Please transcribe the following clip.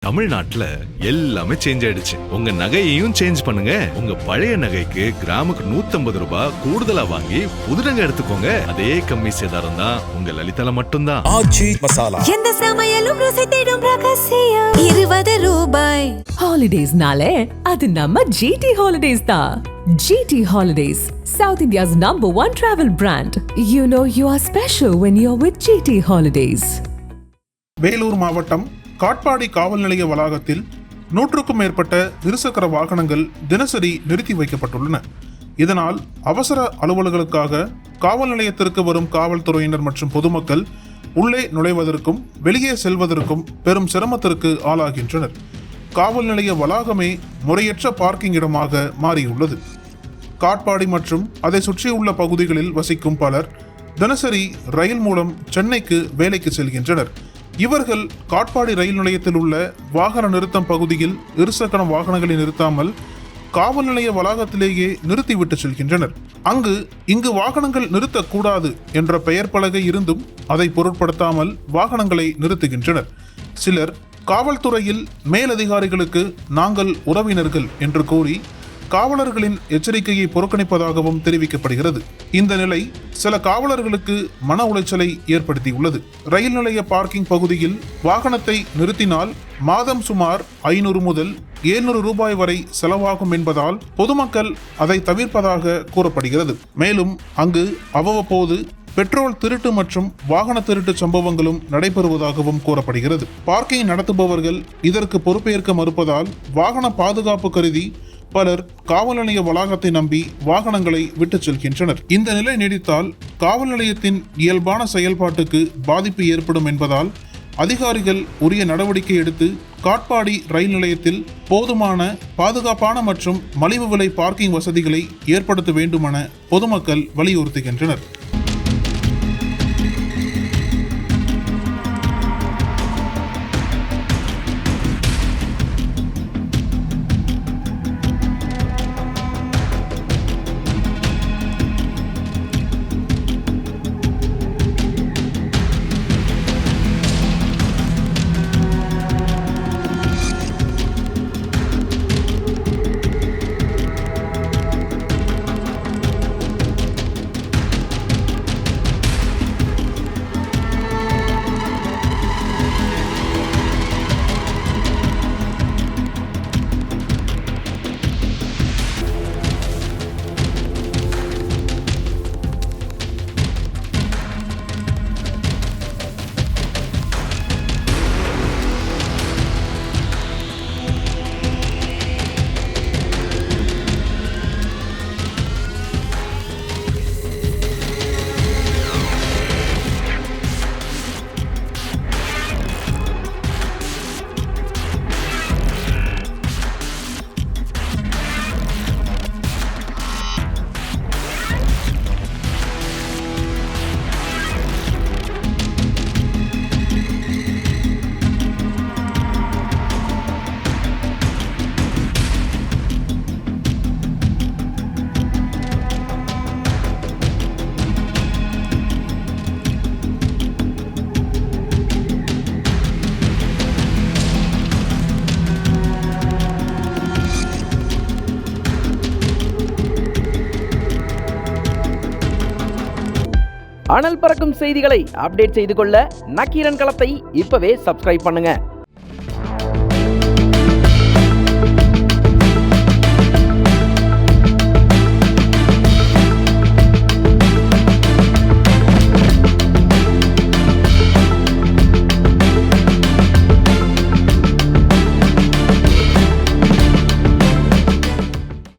தமிழ்நாட்டுல எல்லாமே சேஞ்ச் ஆயிடுச்சு. உங்க நகையையும் சேஞ்ச் பண்ணுங்க. உங்க பழைய நகைக்கு கிராமுக்கு 150 ரூபாய் கூடுதலா வாங்கி புது நகை எடுத்துக்கோங்க. அதே கம்மி சேதாரம் தான் உங்க லலிதால மட்டும்தான். ஆச்சி மசாலா. எந்த சமையலும் ருசி தேடும் ரகசியம் 20 ரூபாய். ஹாலிடேஸ்னாலே அது நம்ம ஜிடி ஹாலிடேஸ் தான். GT Holidays, South India's #1 travel brand. You know you are special when you're with GT Holidays. Vellore மாவட்டம் காட்பாடி காவல் நிலைய வளாகத்தில் 100க்கும் மேற்பட்ட இருசக்கர வாகனங்கள் தினசரி நிறுத்தி வைக்கப்பட்டுள்ளன. இதனால் அவசர அலுவல்களுக்காக காவல் நிலையத்திற்கு வரும் காவல்துறையினர் மற்றும் பொதுமக்கள் உள்ளே நுழைவதற்கும் வெளியே செல்வதற்கும் பெரும் சிரமத்திற்கு ஆளாகின்றனர். காவல் நிலைய வளாகமே முறையற்ற பார்க்கிங் இடமாக மாறியுள்ளது. காட்பாடி மற்றும் அதை சுற்றியுள்ள பகுதிகளில் வசிக்கும் பலர் தினசரி ரயில் மூலம் சென்னைக்கு வேலைக்கு செல்கின்றனர். இவர்கள் காட்பாடி ரயில் நிலையத்தில் உள்ள வாகன நிறுத்தம் பகுதியில் இருசக்கர வாகனங்களை நிறுத்தாமல் காவல் நிலைய வளாகத்திலேயே நிறுத்திவிட்டு செல்கின்றனர். இங்கு வாகனங்கள் நிறுத்தக்கூடாது என்ற பெயர் பலகை இருந்தும் அதை பொருட்படுத்தாமல் வாகனங்களை நிறுத்துகின்றனர். சிலர் காவல்துறையில் மேலதிகாரிகளுக்கு நாங்கள் உறவினர்கள் என்று கூறி காவலர்களின் எச்சரிக்கையை புறக்கணிப்பதாகவும் தெரிவிக்கப்படுகிறது. இந்த நிலை சில காவலர்களுக்கு மன உளைச்சலை ஏற்படுத்தியுள்ளது. ரயில் நிலைய பார்க்கிங் பகுதியில் வாகனத்தை நிறுத்தினால் மாதம் சுமார் 500 முதல் 700 ரூபாய் வரை செலவாகும் என்பதால் பொதுமக்கள் அதை தவிர்ப்பதாக கூறப்படுகிறது. மேலும் அங்கு அவ்வப்போது பெட்ரோல் திருட்டு மற்றும் வாகன திருட்டு சம்பவங்களும் நடைபெறுவதாகவும் கூறப்படுகிறது. பார்க்கிங் நடத்துபவர்கள் இதற்கு பொறுப்பேற்க மறுப்பதால் வாகன பாதுகாப்பு கருதி பலர் காவல் நிலைய வளாகத்தை நம்பி வாகனங்களை விட்டுச் செல்கின்றனர். இந்த நிலை நீடித்தால் காவல் நிலையத்தின் இயல்பான செயல்பாட்டுக்கு பாதிப்பு ஏற்படும் என்பதால் அதிகாரிகள் உரிய நடவடிக்கை எடுத்து காட்பாடி ரயில் நிலையத்தில் போதுமான பாதுகாப்பான மற்றும் மலிவு விலை பார்க்கிங் வசதிகளை ஏற்படுத்த வேண்டுமென பொதுமக்கள் வலியுறுத்துகின்றனர். அனல் பறக்கும் செய்திகளை அப்டேட் செய்து கொள்ள நக்கீரன் களத்தை இப்பவே சப்ஸ்கிரைப் பண்ணுங்க.